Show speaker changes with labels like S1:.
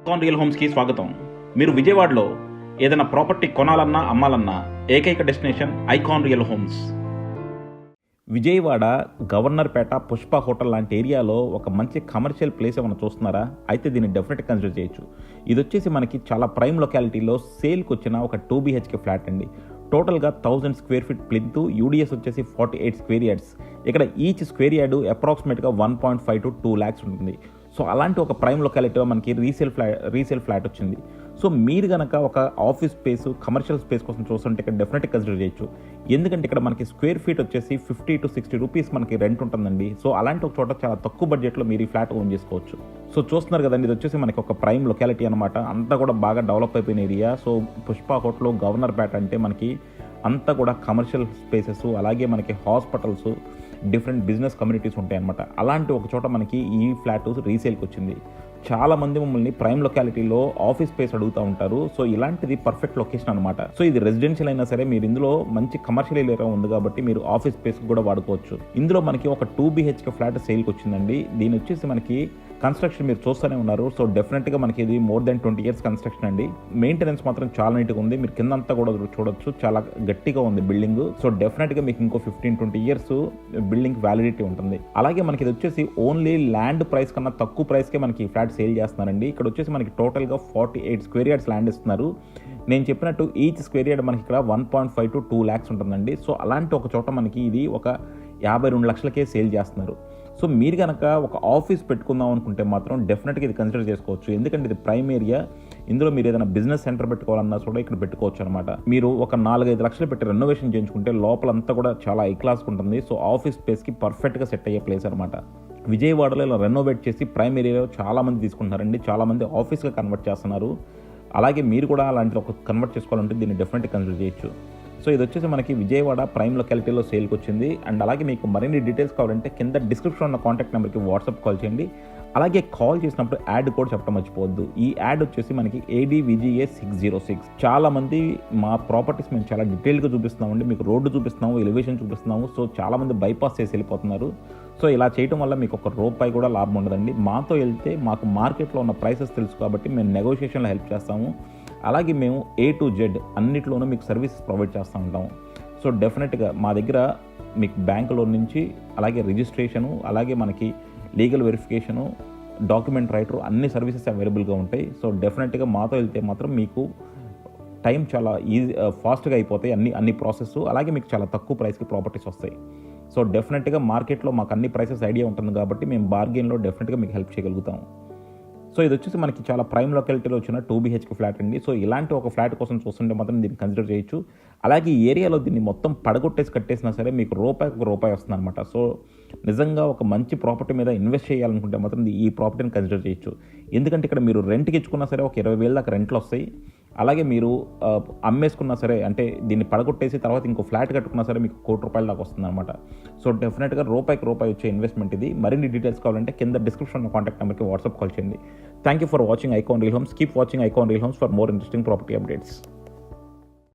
S1: Icon real హోమ్స్కి స్వాగతం. మీరు విజయవాడలో ఏదైనా ప్రాపర్టీ కొనాలన్నా అమ్మాలన్నా ఏకైక destination icon real homes. Vijayawada Governorpet Pushpa hotel లాంటి ఏరియాలో ఒక మంచి కమర్షియల్ ప్లేస్ ఏమైనా చూస్తున్నారా? అయితే దీన్ని డెఫినెట్గా కన్సిడర్ చేయొచ్చు. ఇది వచ్చేసి మనకి చాలా ప్రైమ్ లొకాలిటీలో సేల్కి వచ్చిన ఒక 2 BHK ఫ్లాట్ అండి. టోటల్గా 1000 స్క్వేర్ ఫీట్ ప్లింత్, యూడిఎస్ వచ్చేసి 48 స్క్వేర్ యార్డ్స్. ఇక్కడ ఈచ్ స్క్వేర్ యార్డు అప్రాక్సిమేట్గా 1.5 to 2 lakhs ఉంటుంది. సో అలాంటి ఒక ప్రైమ్ లొకాలిటీలో మనకి రీసేల్ ఫ్లాట్ వచ్చింది. సో మీరు కనుక ఒక ఆఫీస్ స్పేస్, కమర్షియల్ స్పేస్ కోసం చూస్తుంటే ఇక్కడ డెఫినెట్గా కన్సిడర్ చేయొచ్చు. ఎందుకంటే ఇక్కడ మనకి స్క్వేర్ ఫీట్ వచ్చేసి 50 to 60 రూపీస్ మనకి రెంట్ ఉంటుందండి. సో అలాంటి ఒక చోట చాలా తక్కువ బడ్జెట్లో మీరు ఈ ఫ్లాట్ ఓన్ చేసుకోవచ్చు. సో చూస్తున్నారు కదండి, ఇది వచ్చేసి మనకి ఒక ప్రైమ్ లొకాలిటీ అనమాట. అంతా కూడా బాగా డెవలప్ అయిపోయిన area. So Pushpa hotel, Governorpet అంటే మనకి అంతా కూడా కమర్షియల్ స్పేసెస్, అలాగే మనకి హాస్పిటల్స్, డిఫరెంట్ బిజినెస్ కమ్యూనిటీస్ ఉంటాయన్నమాట. అలాంటి ఒక చోట మనకి ఈ ఫ్లాట్ రీసేల్కి వచ్చింది. చాలామంది మమ్మల్ని ప్రైమ్ లొకాలిటీలో ఆఫీస్ స్పేస్ అడుగుతూ ఉంటారు. సో ఇలాంటిది పర్ఫెక్ట్ లొకేషన్ అనమాట. సో ఇది రెసిడెన్షియల్ అయినా సరే మీరు ఇందులో మంచి కమర్షియల్ ఏరియా ఉంది కాబట్టి మీరు ఆఫీస్ స్పేస్ కూడా వాడుకోవచ్చు. ఇందులో మనకి ఒక 2 BHK ఫ్లాట్ సేల్కి వచ్చిందండి. దీని వచ్చేసి మనకి కన్స్ట్రక్షన్ మీరు చూస్తూనే ఉన్నారు. సో డెఫినెట్గా మనకి ఇది మోర్ దెన్ 20 years కన్స్ట్రక్షన్ అండి. మెయింటెనెన్స్ మాత్రం చాలా నీట్గా ఉంది. మీరు కిందంతా కూడా చూడొచ్చు, చాలా గట్టిగా ఉంది బిల్డింగ్. సో డెఫినెట్గా మీకు ఇంకో 15-20 years బిల్డింగ్ వ్యాలిడిటీ ఉంటుంది. అలాగే మనకి ఇది వచ్చేసి ఓన్లీ ల్యాండ్ ప్రైస్ కన్నా తక్కువ ప్రైస్కే మనకి ఫ్లాట్ సేల్ చేస్తున్నారండి. ఇక్కడ వచ్చేసి మనకి టోటల్గా 48 స్క్వేర్ యార్డ్స్ ల్యాండ్ ఇస్తున్నారు. నేను చెప్పినట్టు ఈచ్ స్క్వేర్ యార్డ్ మనకి ఇక్కడ 1.5 to 2 lakhs ఉంటుందండి. సో అలాంటి ఒక చోట మనకి ఇది ఒక 52 లక్షలకే సేల్ చేస్తున్నారు. సో మీరు కనుక ఒక ఆఫీస్ పెట్టుకుందాం అనుకుంటే మాత్రం డెఫినెట్గా ఇది కన్సిడర్ చేసుకోవచ్చు. ఎందుకంటే ఇది ప్రైమ్ ఏరియా. ఇందులో మీరు ఏదైనా బిజినెస్ సెంటర్ పెట్టుకోవాలన్నా కూడా ఇక్కడ పెట్టుకోవచ్చు అనమాట. మీరు ఒక 4-5 లక్షలు పెట్టి రెనోవేషన్ చేయించుకుంటే లోపలంతా కూడా చాలా హై క్లాస్ ఉంటుంది. సో ఆఫీస్ స్పేస్కి పర్ఫెక్ట్గా సెట్ అయ్యే ప్లేస్ అనమాట. విజయవాడలో ఇలా రెనోవేట్ చేసి ప్రైమ్ ఏరియాలో చాలామంది తీసుకుంటున్నారండి. చాలామంది ఆఫీస్గా కన్వర్ట్ చేస్తున్నారు. అలాగే మీరు కూడా అలాంటి ఒక కన్వర్ట్ చేసుకోవాలంటే దీన్ని డెఫినెట్గా కన్సిడర్ చేయొచ్చు. సో ఇది వచ్చేసి మనకి విజయవాడ ప్రైమ్ లొకాలిటీలో సేల్కి వచ్చింది. అండ్ అలాగే మీకు మరిన్ని డీటెయిల్స్ కావాలంటే కింద డిస్క్రిప్షన్ ఉన్న కాంటాక్ట్ నెంబర్కి వాట్సాప్ కాల్ చేయండి. అలాగే కాల్ చేసినప్పుడు యాడ్ కోడ్ చెప్పడం మర్చిపోవద్దు. ఈ యాడ్ వచ్చేసి మనకి ADVGA 606. చాలా మంది మా ప్రాపర్టీస్ మేము చాలా డీటెయిల్గా చూపిస్తున్నామండి. మీకు రోడ్డు చూపిస్తున్నాము, ఎలివేషన్ చూపిస్తున్నాము. సో చాలా మంది బైపాస్ చేసి వెళ్ళిపోతున్నారు. సో ఇలా చేయడం వల్ల మీకు ₹1 కూడా లాభం ఉండదండి. మాతో వెళ్తే మాకు మార్కెట్లో ఉన్న ప్రైసెస్ తెలుసు కాబట్టి మేము నెగోషియేషన్లో హెల్ప్ చేస్తాము. అలాగే మేము A to Z అన్నిట్లోనూ మీకు సర్వీసెస్ ప్రొవైడ్ చేస్తూ ఉంటాము. సో డెఫినెట్గా మా దగ్గర మీకు బ్యాంక్ లోన్ నుంచి అలాగే రిజిస్ట్రేషను, అలాగే మనకి లీగల్ వెరిఫికేషను, డాక్యుమెంట్ రైటర్ అన్ని సర్వీసెస్ అవైలబుల్గా ఉంటాయి. సో డెఫినెట్గా మాతో వెళ్తే మాత్రం మీకు టైం చాలా ఫాస్ట్గా అయిపోతాయి అన్ని ప్రాసెస్. అలాగే మీకు చాలా తక్కువ ప్రైస్కి ప్రాపర్టీస్ వస్తాయి. సో డెఫినెట్గా మార్కెట్లో మాకు అన్ని ప్రైసెస్ ఐడియా ఉంటుంది కాబట్టి మేము బార్గెన్లో డెఫినెట్గా మీకు హెల్ప్ చేయగలుగుతాము. సో ఇది వచ్చేసి మనకి చాలా ప్రైమ్ లొకాలిటీలో వచ్చిన 2 BHK ఫ్లాట్ అండి. సో ఇలాంటి ఒక ఫ్లాట్ కోసం చూస్తుంటే మాత్రం దీన్ని కన్సిడర్ చేయొచ్చు. అలాగే ఈ ఏరియాలో దీన్ని మొత్తం పడగొట్టేసి కట్టేసినా సరే మీకు ₹1 వస్తుంది అనమాట. సో నిజంగా ఒక మంచి ప్రాపర్టీ మీద ఇన్వెస్ట్ చేయాలనుకుంటే మాత్రం ఈ ప్రాపర్టీని కన్సిడర్ చేయొచ్చు. ఎందుకంటే ఇక్కడ మీరు రెంట్కి ఇచ్చుకున్నా సరే ఒక 20,000 దాకా రెంట్లు వస్తాయి. అలాగే మీరు అమ్మేసుకున్నా సరే, అంటే దీన్ని పడగొట్టేసి తర్వాత ఇంకో ఫ్లాట్ కట్టుకున్నా సరే మీకు ₹1 దాకా వస్తుంది అనమాట. సో డెఫినెట్గా ₹1 వచ్చే ఇన్వెస్ట్మెంట్ ఇది. మరిన్ని డీటెయిల్స్ కావాలంటే కింద డిస్క్రిప్షన్ కాంటాక్ట్ నెంబర్కి వాట్సాప్ కాల్ చేయండి. Thank you for watching icon real homes. Keep watching icon real homes for more interesting property updates.